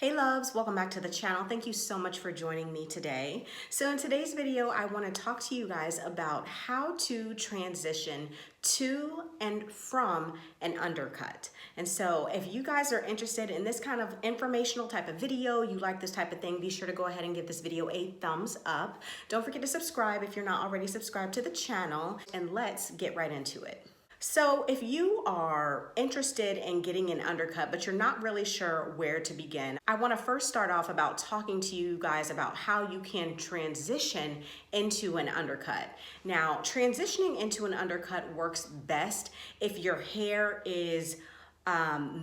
Hey loves, welcome back to the channel. Thank you so much for joining me today. So in today's video, I want to talk to you guys about how to transition to and from an undercut. And so if you guys are interested in this kind of informational type of video, you like this type of thing, be sure to go ahead and give this video a thumbs up. Don't forget to subscribe if you're not already subscribed to the channel, and let's get right into it. So if you are interested in getting an undercut, but you're not really sure where to begin, I want to first start off about talking to you guys about how you can transition into an undercut. Now, transitioning into an undercut works best if your hair is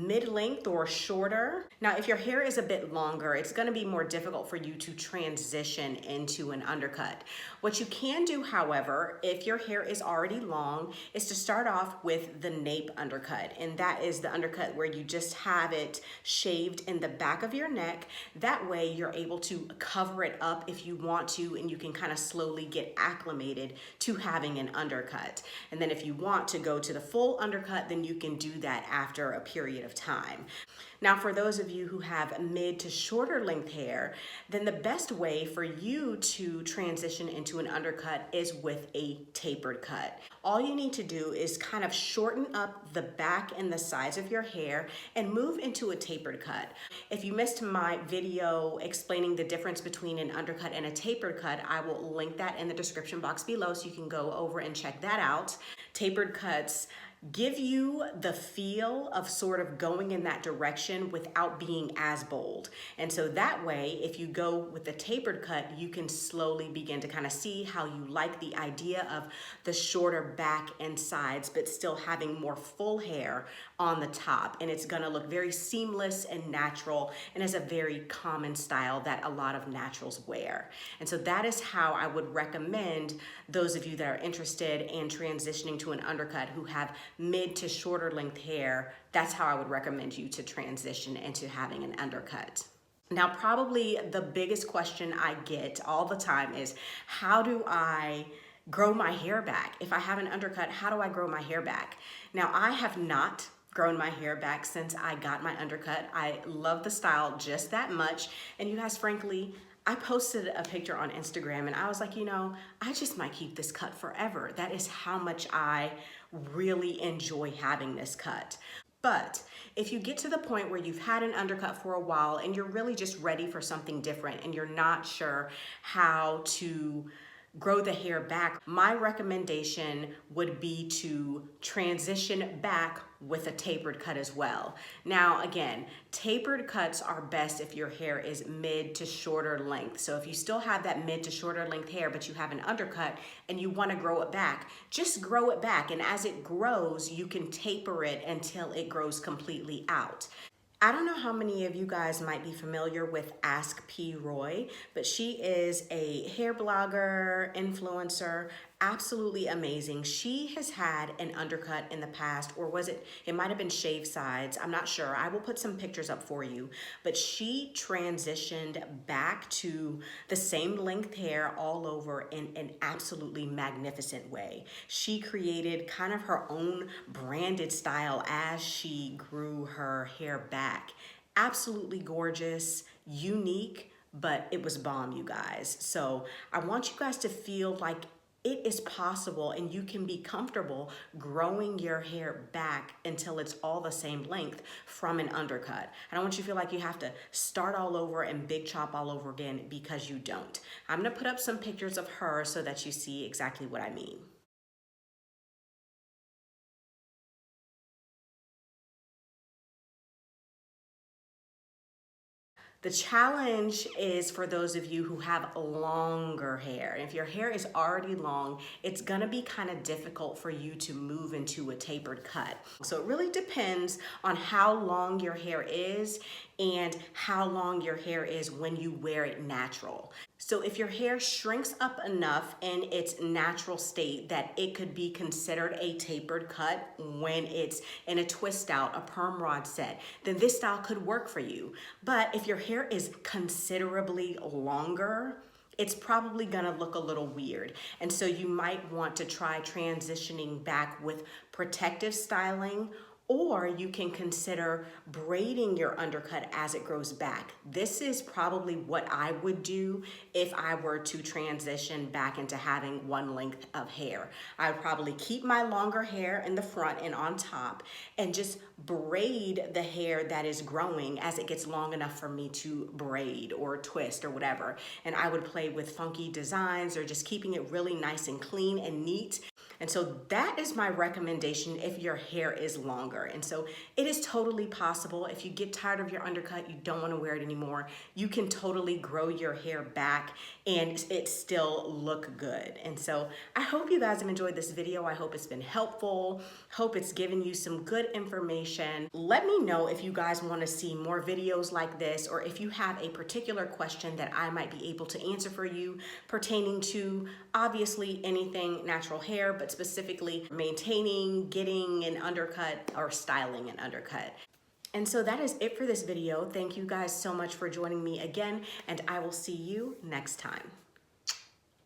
mid-length or shorter. Now, if your hair is a bit longer, it's going to be more difficult for you to transition into an undercut. What you can do, however, if your hair is already long, is to start off with the nape undercut. And that is the undercut where you just have it shaved in the back of your neck. That way you're able to cover it up if you want to, and you can kind of slowly get acclimated to having an undercut. And then if you want to go to the full undercut, then you can do that after a period of time. Now, for those of you who have mid to shorter length hair, then the best way for you to transition into an undercut is with a tapered cut. All you need to do is kind of shorten up the back and the sides of your hair and move into a tapered cut. If you missed my video explaining the difference between an undercut and a tapered cut, I will link that in the description box below so you can go over and check that out. Tapered cuts give you the feel of sort of going in that direction without being as bold. And so that way, if you go with the tapered cut, you can slowly begin to kind of see how you like the idea of the shorter back and sides, but still having more full hair on the top. And it's gonna look very seamless and natural, and is a very common style that a lot of naturals wear. And so that is how I would recommend those of you that are interested in transitioning to an undercut who have mid to shorter length hair. That's how I would recommend you to transition into having an undercut. Now, probably the biggest question I get all the time is, how do I grow my hair back? If I have an undercut, how do I grow my hair back? Now, I have not grown my hair back since I got my undercut. I love the style just that much. And you guys, frankly, I posted a picture on Instagram and I was like, I just might keep this cut forever. That is how much I really enjoy having this cut. But if you get to the point where you've had an undercut for a while and you're really just ready for something different and you're not sure how to grow the hair back, my recommendation would be to transition back with a tapered cut as well. Now, again, tapered cuts are best if your hair is mid to shorter length. So if you still have that mid to shorter length hair, but you have an undercut and you want to grow it back, just grow it back. And as it grows, you can taper it until it grows completely out. I don't know how many of you guys might be familiar with Ask P. Roy, but she is a hair blogger, influencer, absolutely amazing. She has had an undercut in the past, or was it might have been shaved sides. I'm not sure. I will put some pictures up for you, but she transitioned back to the same length hair all over in an absolutely magnificent way. She created kind of her own branded style as she grew her hair back. Absolutely gorgeous, unique, but it was bomb, you guys. So I want you guys to feel like it is possible and you can be comfortable growing your hair back until it's all the same length from an undercut. I don't want you to feel like you have to start all over and big chop all over again, because you don't. I'm gonna put up some pictures of her so that you see exactly what I mean. The challenge is for those of you who have longer hair. If your hair is already long, it's gonna be kind of difficult for you to move into a tapered cut. So it really depends on how long your hair is and how long your hair is when you wear it natural. So if your hair shrinks up enough in its natural state that it could be considered a tapered cut when it's in a twist out, a perm rod set, then this style could work for you. But if your hair is considerably longer, it's probably gonna look a little weird. And so you might want to try transitioning back with protective styling Or you can consider braiding your undercut as it grows back. This is probably what I would do if I were to transition back into having one length of hair. I would probably keep my longer hair in the front and on top and just braid the hair that is growing as it gets long enough for me to braid or twist or whatever. And I would play with funky designs or just keeping it really nice and clean and neat. And so that is my recommendation if your hair is longer. And so it is totally possible if you get tired of your undercut, you don't want to wear it anymore, you can totally grow your hair back and it still look good. And so I hope you guys have enjoyed this video. I hope it's been helpful. Hope it's given you some good information. Let me know if you guys want to see more videos like this, or if you have a particular question that I might be able to answer for you pertaining to obviously anything natural hair, but specifically maintaining, getting an undercut, or styling an undercut. And so that is it for this video. Thank you guys so much for joining me again, and I will see you next time.